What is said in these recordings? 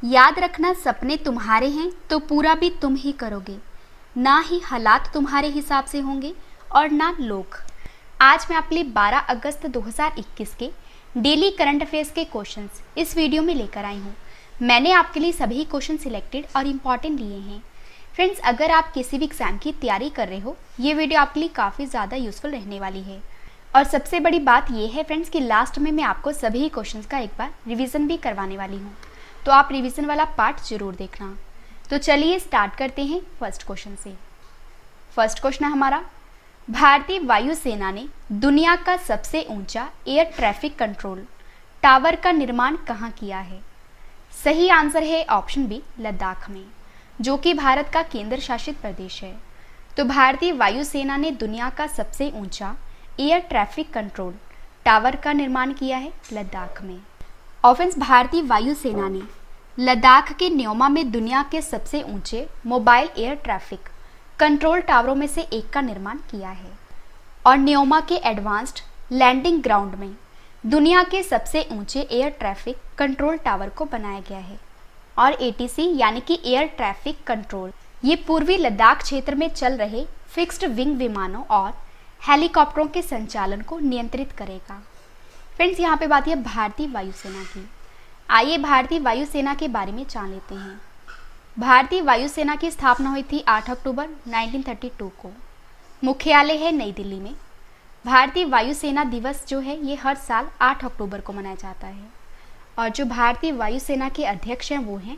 याद रखना, सपने तुम्हारे हैं तो पूरा भी तुम ही करोगे, ना ही हालात तुम्हारे हिसाब से होंगे और ना लोग। आज मैं आपके लिए 12 अगस्त 2021 के डेली करंट अफेयर्स के क्वेश्चंस इस वीडियो में लेकर आई हूँ। मैंने आपके लिए सभी क्वेश्चन सिलेक्टेड और इम्पॉर्टेंट लिए हैं। फ्रेंड्स, अगर आप किसी भी एग्जाम की तैयारी कर रहे हो, ये वीडियो आपके लिए काफ़ी ज़्यादा यूजफुल रहने वाली है। और सबसे बड़ी बात यह है फ्रेंड्स कि लास्ट में मैं आपको सभी क्वेश्चंस का एक बार रिवीजन भी करवाने वाली हूँ, तो आप रिवीजन वाला पार्ट जरूर देखना। तो चलिए स्टार्ट करते हैं फर्स्ट क्वेश्चन से। फर्स्ट क्वेश्चन है हमारा, भारतीय वायुसेना ने दुनिया का सबसे ऊंचा एयर ट्रैफिक कंट्रोल टावर का निर्माण कहाँ किया है? सही आंसर है ऑप्शन बी, लद्दाख में, जो कि भारत का केंद्र शासित प्रदेश है। तो भारतीय वायुसेना ने दुनिया का सबसे ऊंचा एयर ट्रैफिक कंट्रोल टावर का निर्माण किया है लद्दाख में। और फ्रेंड्स, भारतीय वायुसेना ने लद्दाख के न्योमा में दुनिया के सबसे ऊंचे मोबाइल एयर ट्रैफिक कंट्रोल टावरों में से एक का निर्माण किया है। और न्योमा के एडवांस्ड लैंडिंग ग्राउंड में दुनिया के सबसे ऊंचे एयर ट्रैफिक कंट्रोल टावर को बनाया गया है। और एटीसी यानी कि एयर ट्रैफिक कंट्रोल, ये पूर्वी लद्दाख क्षेत्र में चल रहे फिक्स्ड विंग विमानों और हेलीकॉप्टरों के संचालन को नियंत्रित करेगा। फ्रेंड्स, यहाँ पे बात है भारतीय वायुसेना की। आइए भारतीय वायुसेना के बारे में जान लेते हैं। भारतीय वायुसेना की स्थापना हुई थी 8 अक्टूबर 1932 को। मुख्यालय है नई दिल्ली में। भारतीय वायुसेना दिवस जो है ये हर साल 8 अक्टूबर को मनाया जाता है। और जो भारतीय वायुसेना के अध्यक्ष हैं वो हैं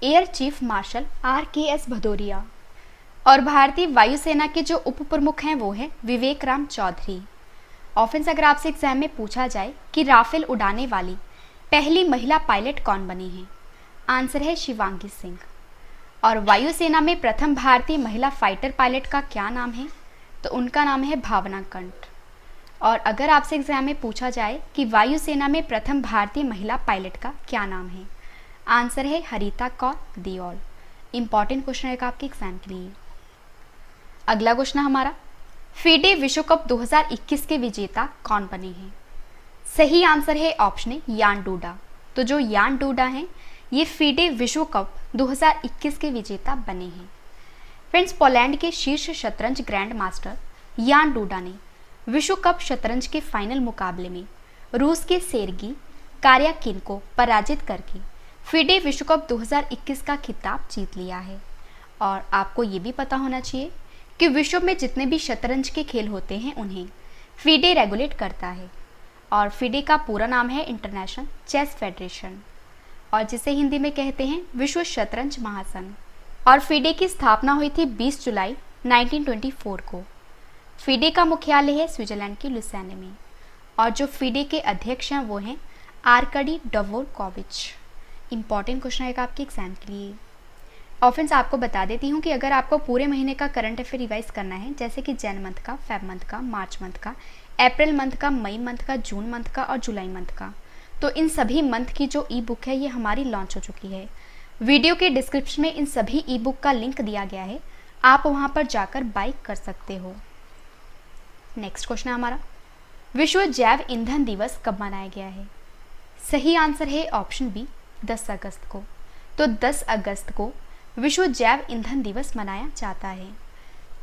air chief marshal RKS Bhadauria. और भारतीय वायुसेना के जो उप प्रमुख हैं वो हैं विवेक राम चौधरी। और फ्रेंड्स, अगर आपसे एग्जाम में पूछा जाए कि राफेल उड़ाने वाली पहली महिला पायलट कौन बनी है, आंसर है शिवांगी सिंह। और वायुसेना में प्रथम भारतीय महिला फाइटर पायलट का क्या नाम है, तो उनका नाम है भावना कंठ। और अगर आपसे एग्जाम में पूछा जाए कि वायुसेना में प्रथम भारतीय महिला पायलट का क्या नाम है, आंसर है हरिता कौर दियोल। इंपॉर्टेंट क्वेश्चन रहेगा आपके एग्जाम के लिए। अगला क्वेश्चन हमारा, फीडे विश्व कप 2021 के विजेता कौन बने हैं? सही आंसर है ऑप्शन ए, यान डूडा। तो जो यान डूडा हैं ये फीडे विश्व कप 2021 के विजेता बने हैं। फ्रेंड्स, पोलैंड के शीर्ष शतरंज ग्रैंड मास्टर यान डूडा ने विश्व कप शतरंज के फाइनल मुकाबले में रूस के सेर्गी कार्याकिन को पराजित करके फीडे विश्व कप 2021 का खिताब जीत लिया है। और आपको ये भी पता होना चाहिए कि विश्व में जितने भी शतरंज के खेल होते हैं उन्हें फीडे रेगुलेट करता है। और फीडे का पूरा नाम है इंटरनेशनल चेस फेडरेशन, और जिसे हिंदी में कहते हैं विश्व शतरंज महासंघ। और फीडे की स्थापना हुई थी 20 जुलाई 1924 को। फीडे का मुख्यालय है स्विट्जरलैंड के लुसाने में। और जो फीडे के अध्यक्ष हैं वो हैं आर्कडी डवोरकोविच। इंपॉर्टेंट क्वेश्चन आएगा आपके एग्जाम के लिए। और फ्रेंड्स, आपको बता देती हूँ कि अगर आपको पूरे महीने का करंट अफेयर रिवाइज करना है, जैसे कि जैन मंथ का, फेब मंथ का, मार्च मंथ का, अप्रैल मंथ का, मई मंथ का, जून मंथ का और जुलाई मंथ का, तो इन सभी मंथ की जो ई बुक है ये हमारी लॉन्च हो चुकी है। वीडियो के डिस्क्रिप्शन में इन सभी ई बुक का लिंक दिया गया है, आप वहाँ पर जाकर बाई कर सकते हो। नेक्स्ट क्वेश्चन है हमारा, विश्व जैव ईंधन दिवस कब मनाया गया है? सही आंसर है ऑप्शन बी, 10 अगस्त को। तो 10 अगस्त को विश्व जैव ईंधन दिवस मनाया जाता है।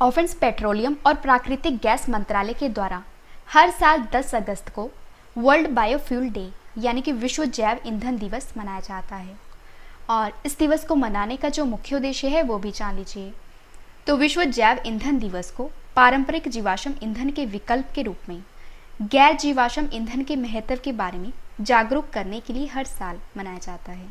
और फ्रेंड्स, पेट्रोलियम और प्राकृतिक गैस मंत्रालय के द्वारा हर साल 10 अगस्त को वर्ल्ड बायोफ्यूल डे यानी कि विश्व जैव ईंधन दिवस मनाया जाता है। और इस दिवस को मनाने का जो मुख्य उद्देश्य है वो भी जान लीजिए। तो विश्व जैव ईंधन दिवस को पारंपरिक जीवाश्म ईंधन के विकल्प के रूप में गैर जीवाश्म ईंधन के महत्व के बारे में जागरूक करने के लिए हर साल मनाया जाता है।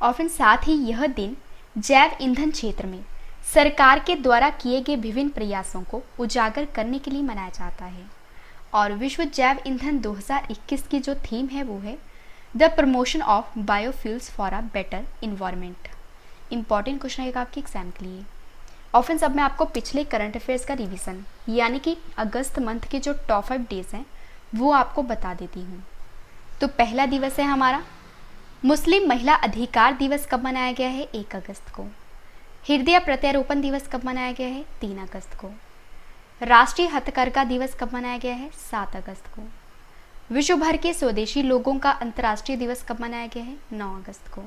और फिर साथ ही यह दिन जैव ईंधन क्षेत्र में सरकार के द्वारा किए गए विभिन्न प्रयासों को उजागर करने के लिए मनाया जाता है। और विश्व जैव ईंधन 2021 की जो थीम है वो है the promotion of biofuels for a better environment. Important question रहेगा आपके एग्जाम के लिए। और फ्रेंड्स, अब मैं आपको पिछले करंट अफेयर्स का रिवीजन यानी कि अगस्त मंथ के जो टॉप 5 डेज हैं वो आपको बता देती हूँ। तो पहला दिवस है हमारा मुस्लिम महिला अधिकार दिवस कब मनाया गया है? 1 अगस्त को। हृदय प्रत्यारोपण दिवस कब मनाया गया है? 3 अगस्त को। राष्ट्रीय हथकरघा दिवस कब मनाया गया है? 7 अगस्त को। विश्व भर के स्वदेशी लोगों का अंतर्राष्ट्रीय दिवस कब मनाया गया है? 9 अगस्त को।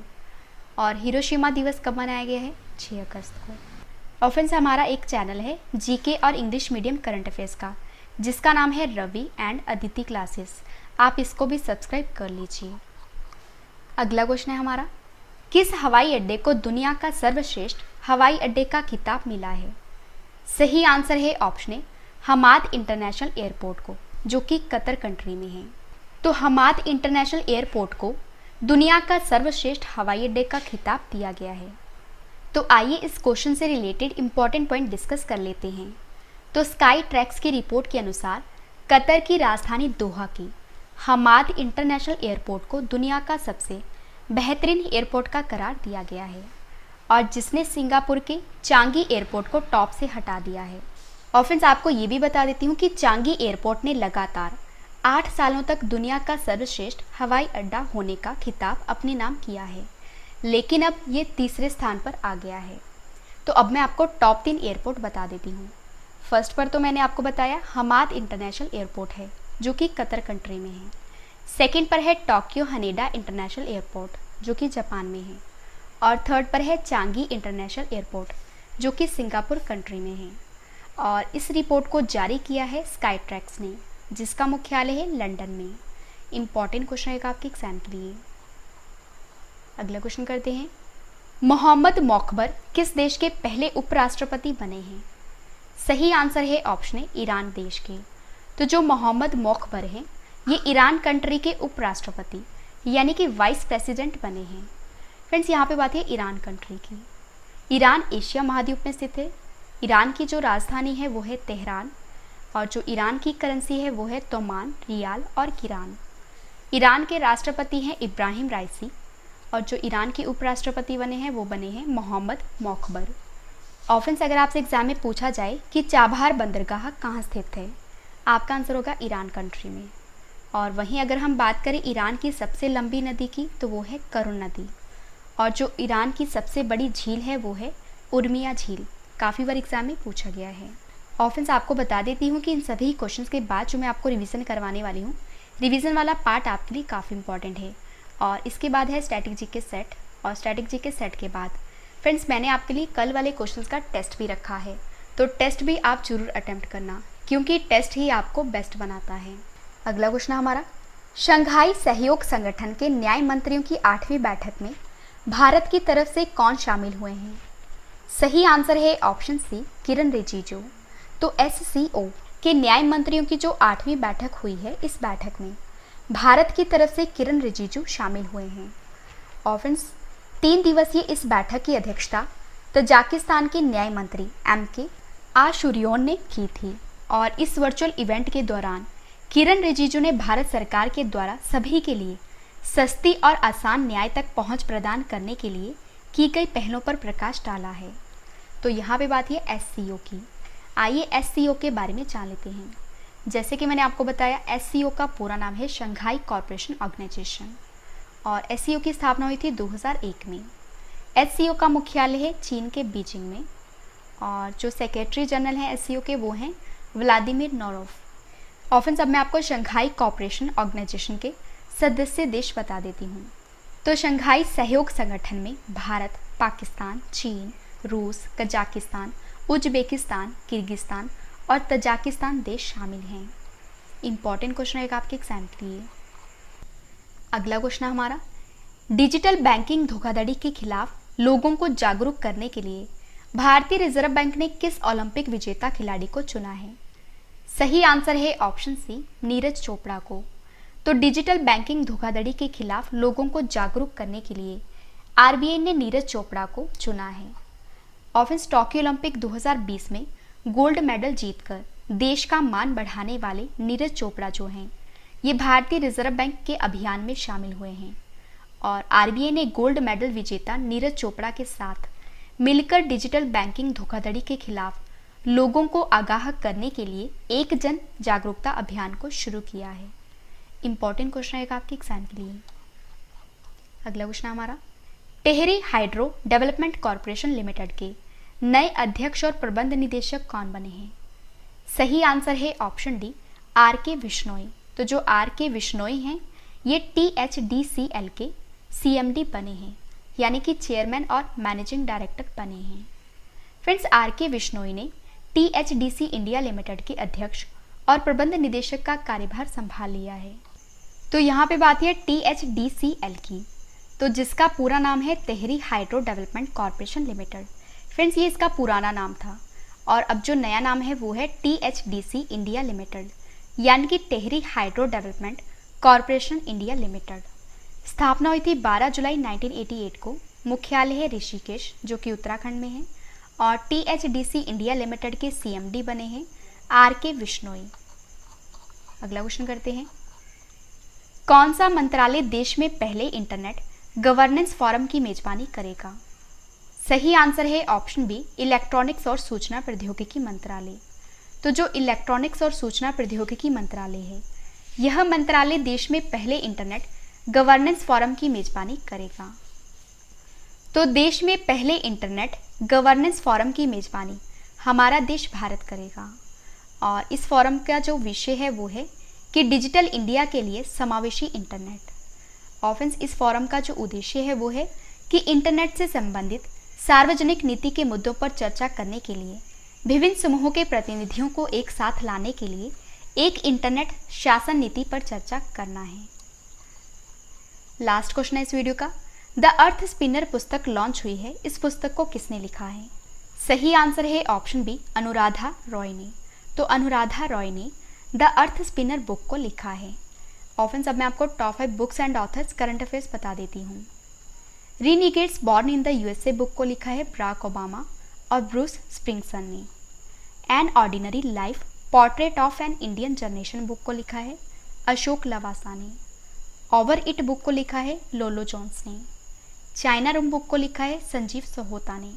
और हिरोशिमा दिवस कब मनाया गया है? 6 अगस्त को। और फ्रेंड्स हमारा एक चैनल है जीके और इंग्लिश मीडियम करंट अफेयर्स का, जिसका नाम है रवि एंड अदिति क्लासेस। आप इसको भी सब्सक्राइब कर लीजिए। अगला क्वेश्चन है हमारा, किस हवाई अड्डे को दुनिया का सर्वश्रेष्ठ हवाई अड्डे का खिताब मिला है? सही आंसर है option A, Hamad international airport को, जो कि कतर कंट्री में है। तो हमाद इंटरनेशनल एयरपोर्ट को दुनिया का सर्वश्रेष्ठ हवाई अड्डे का खिताब दिया गया है। तो आइए इस क्वेश्चन से रिलेटेड इंपॉर्टेंट पॉइंट डिस्कस कर लेते हैं। तो स्काई ट्रैक्स की रिपोर्ट के अनुसार कतर की राजधानी दोहा की हमाद इंटरनेशनल एयरपोर्ट को दुनिया का सबसे बेहतरीन एयरपोर्ट का करार दिया गया है, और जिसने सिंगापुर के चांगी एयरपोर्ट को टॉप से हटा दिया है। और फ्रेंड्स आपको ये भी बता देती हूँ कि चांगी एयरपोर्ट ने लगातार 8 सालों तक दुनिया का सर्वश्रेष्ठ हवाई अड्डा होने का खिताब अपने नाम किया है, लेकिन अब ये तीसरे स्थान पर आ गया है। तो अब मैं आपको टॉप 3 एयरपोर्ट बता देती हूँ। फर्स्ट पर तो मैंने आपको बताया हमाद इंटरनेशनल एयरपोर्ट है, जो कि कतर कंट्री में है। सेकंड पर है टोक्यो हनेडा इंटरनेशनल एयरपोर्ट, जो कि जापान में है। और थर्ड पर है चांगी इंटरनेशनल एयरपोर्ट, जो कि सिंगापुर कंट्री में है। और इस रिपोर्ट को जारी किया है स्काई ट्रैक्स ने, जिसका मुख्यालय है लंदन में। इंपॉर्टेंट क्वेश्चन है आपके एग्जाम के लिए। अगला क्वेश्चन करते हैं, मोहम्मद मौकबर किस देश के पहले उपराष्ट्रपति बने हैं? सही आंसर है ऑप्शन ए, ईरान देश के। तो जो मोहम्मद मौकबर हैं, ये ईरान कंट्री के उपराष्ट्रपति यानी कि वाइस प्रेसिडेंट बने हैं। फ्रेंड्स यहाँ पे बात है ईरान कंट्री की। ईरान एशिया महाद्वीप में स्थित है। ईरान की जो राजधानी है वो है तेहरान, और जो ईरान की करेंसी है वो है तोमान, रियाल और किरान। ईरान के राष्ट्रपति हैं इब्राहिम राइसी, और जो ईरान के उपराष्ट्रपति बने हैं वो बने हैं मोहम्मद मौकबर। और फ्रेंड्स अगर आपसे एग्जाम में पूछा जाए कि चाबहार बंदरगाह कहाँ स्थित है, आपका आंसर होगा ईरान कंट्री में। और वहीं अगर हम बात करें ईरान की सबसे लंबी नदी की, तो वो है करुण नदी। और जो ईरान की सबसे बड़ी झील है वो है उर्मिया झील। काफ़ी बार एग्जाम में पूछा गया है। और फ्रेंड्स आपको बता देती हूँ कि इन सभी क्वेश्चंस के बाद जो मैं आपको रिवीजन करवाने वाली हूँ, रिवीजन वाला पार्ट आपके लिए काफ़ी इंपॉर्टेंट है। और इसके बाद है स्टैटिक जीके सेट, और स्टैटिक जीके सेट के बाद फ्रेंड्स मैंने आपके लिए कल वाले क्वेश्चंस का टेस्ट भी रखा है। तो टेस्ट भी आप जरूर अटेम्प्ट करना, क्योंकि टेस्ट ही आपको बेस्ट बनाता है। अगला क्वेश्चन हमारा, शंघाई सहयोग संगठन के न्याय मंत्रियों की 8वीं बैठक में भारत की तरफ से कौन शामिल हुए हैं? सही आंसर है ऑप्शन सी, किरण रिजिजू। तो SCO के न्याय मंत्रियों की जो 8वीं बैठक हुई है, इस बैठक में भारत की तरफ से किरण रिजिजू शामिल हुए हैं। और फ्रेंड्स 3 दिवसीय इस बैठक की अध्यक्षता तजाकिस्तान के न्याय मंत्री MK आशुरियोन ने की थी। और इस वर्चुअल इवेंट के दौरान किरण रिजिजू ने भारत सरकार के द्वारा सभी के लिए सस्ती और आसान न्याय तक पहुंच प्रदान करने के लिए की गई पहलों पर प्रकाश डाला है। तो यहाँ पे बात है SCO की। आइए SCO के बारे में जान लेते हैं। जैसे कि मैंने आपको बताया, SCO का पूरा नाम है शंघाई कॉरपोरेशन ऑर्गेनाइजेशन, और SCO की स्थापना हुई थी 2001 में। SCO का मुख्यालय है चीन के बीजिंग में, और जो सेक्रेटरी जनरल हैं SCO के वो हैं व्लादिमीर नोरोव। और फ्रेंड्स अब मैं आपको शंघाई कॉरपोरेशन ऑर्गेनाइजेशन के सदस्य देश बता देती हूँ। तो शंघाई सहयोग संगठन में भारत, पाकिस्तान, चीन, रूस, कजाकिस्तान, उज्बेकिस्तान, किर्गिस्तान और तजाकिस्तान देश शामिल हैं। इंपॉर्टेंट क्वेश्चन रहेगा आपके एग्जाम के लिए। अगला क्वेश्चन हमारा, डिजिटल बैंकिंग धोखाधड़ी के खिलाफ लोगों को जागरूक करने के लिए भारतीय रिजर्व बैंक ने किस ओलंपिक विजेता खिलाड़ी को चुना है? सही आंसर है ऑप्शन सी, नीरज चोपड़ा को। तो डिजिटल बैंकिंग धोखाधड़ी के खिलाफ लोगों को जागरूक करने के लिए RBI ने नीरज चोपड़ा को चुना है। और फिर टोक्यो ओलंपिक 2020 में गोल्ड मेडल जीतकर देश का मान बढ़ाने वाले नीरज चोपड़ा जो हैं, ये भारतीय रिजर्व बैंक के अभियान में शामिल हुए हैं। और RBI ने गोल्ड मेडल विजेता नीरज चोपड़ा के साथ मिलकर डिजिटल बैंकिंग धोखाधड़ी के खिलाफ लोगों को आगाह करने के लिए एक जन जागरूकता अभियान को शुरू किया है। इंपॉर्टेंट क्वेश्चन रहेगा आपके एग्जाम के लिए। अगला क्वेश्चन हमारा, Tehri hydro development corporation limited के नए अध्यक्ष और प्रबंध निदेशक कौन बने हैं? सही आंसर है ऑप्शन डी, RK विश्नोई। तो जो RK विश्नोई हैं, ये THDCL के CMD बने हैं। यानी कि चेयरमैन और मैनेजिंग डायरेक्टर बने हैं। Friends, R K. बिश्नोई ने THDC इंडिया लिमिटेड के अध्यक्ष और प्रबंध निदेशक का कार्यभार संभाल लिया है। तो यहाँ पे बात है THDCL की, तो जिसका पूरा नाम है Tehri hydro development corporation limited. Friends, ये इसका पुराना नाम था और अब जो नया नाम है वो है THDC इंडिया लिमिटेड, यानी कि Tehri hydro development corporation India limited. स्थापना हुई थी 12 जुलाई 1988 को। मुख्यालय है ऋषिकेश, जो कि उत्तराखंड में है। और THDC इंडिया लिमिटेड के CMD बने हैं R.के. बिश्नोई। अगला क्वेश्चन करते हैं, कौन सा मंत्रालय देश में पहले इंटरनेट गवर्नेंस फोरम की मेजबानी करेगा? सही आंसर है ऑप्शन बी, इलेक्ट्रॉनिक्स और सूचना प्रौद्योगिकी मंत्रालय। तो जो इलेक्ट्रॉनिक्स और सूचना प्रौद्योगिकी मंत्रालय है, यह मंत्रालय देश में पहले इंटरनेट गवर्नेंस फोरम की मेजबानी करेगा। तो देश में पहले इंटरनेट गवर्नेंस फोरम की मेजबानी हमारा देश भारत करेगा। और इस फोरम का जो विषय है वो है कि डिजिटल इंडिया के लिए समावेशी इंटरनेट। और फ्रेंड्स, इस फोरम का जो उद्देश्य है वो है कि इंटरनेट से संबंधित सार्वजनिक नीति के मुद्दों पर चर्चा करने के लिए विभिन्न समूहों के प्रतिनिधियों को एक साथ लाने के लिए एक इंटरनेट शासन नीति पर चर्चा करना है। लास्ट क्वेश्चन है इस वीडियो का, द अर्थ स्पिनर पुस्तक लॉन्च हुई है, इस पुस्तक को किसने लिखा है? सही आंसर है ऑप्शन बी, अनुराधा रॉय ने। तो अनुराधा रॉय ने द अर्थ स्पिनर बुक को लिखा है। ऑफन सब मैं आपको top 5 books and authors current affairs बता देती हूँ। Renegades born in the USA book को लिखा है बराक ओबामा और ब्रूस स्प्रिंगसन ने। An ordinary life portrait of an Indian generation book को लिखा है अशोक लवासा ने। ओवर इट बुक को लिखा है लोलो जोन्स ने। चाइना रूम बुक को लिखा है संजीव सहोता ने।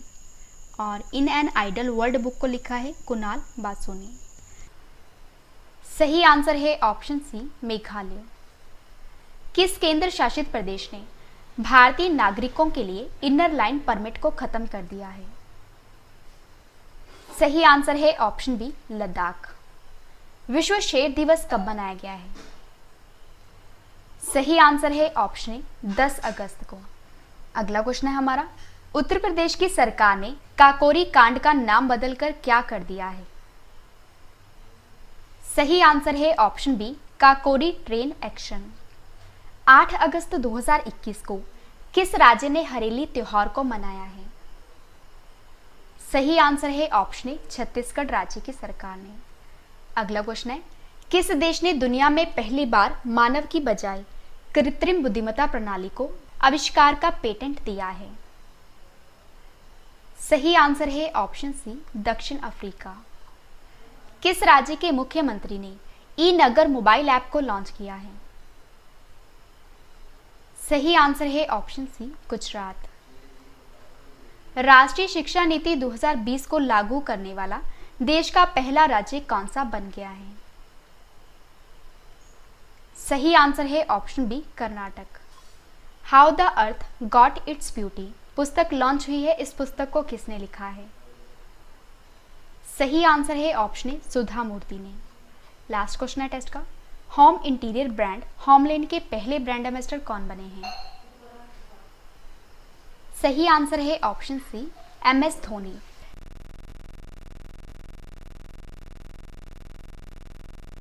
और in an ideal world book को लिखा है कुणाल बासु ने। सही आंसर है ऑप्शन सी, मेघालय। किस केंद्र शासित प्रदेश ने भारतीय नागरिकों के लिए इनर लाइन परमिट को खत्म कर दिया है? सही आंसर है ऑप्शन बी, लद्दाख। विश्व शेर दिवस कब मनाया गया है? सही आंसर है ऑप्शन ए, 10 अगस्त को। अगला क्वेश्चन है हमारा, उत्तर प्रदेश की सरकार ने काकोरी कांड का नाम बदलकर क्या कर दिया है? सही आंसर है option B, Kakori train action. 8 अगस्त 2021 को किस राज्य ने हरेली त्योहार को मनाया है? सही आंसर है ऑप्शन ए, छत्तीसगढ़ राज्य की सरकार ने। अगला क्वेश्चन है, किस देश ने दुनिया में पहली बार मानव की बजाय कृत्रिम बुद्धिमत्ता प्रणाली को आविष्कार का पेटेंट दिया है? सही आंसर है ऑप्शन सी, दक्षिण अफ्रीका। किस राज्य के मुख्यमंत्री ने ई-नगर मोबाइल ऐप को लॉन्च किया है? सही आंसर है ऑप्शन सी, गुजरात। राष्ट्रीय शिक्षा नीति 2020 को लागू करने वाला देश का पहला राज्य कौन सा बन गया है? सही आंसर है option B, Karnataka. How the earth got its beauty पुस्तक लॉन्च हुई है, इस पुस्तक को किसने लिखा है? सही आंसर है ऑप्शन ए, सुधा मूर्ति ने। लास्ट क्वेश्चन है टेस्ट का, होम इंटीरियर ब्रांड होमलैंड के पहले ब्रांड एम्बेसडर कौन बने हैं? सही आंसर है ऑप्शन सी, MS धोनी।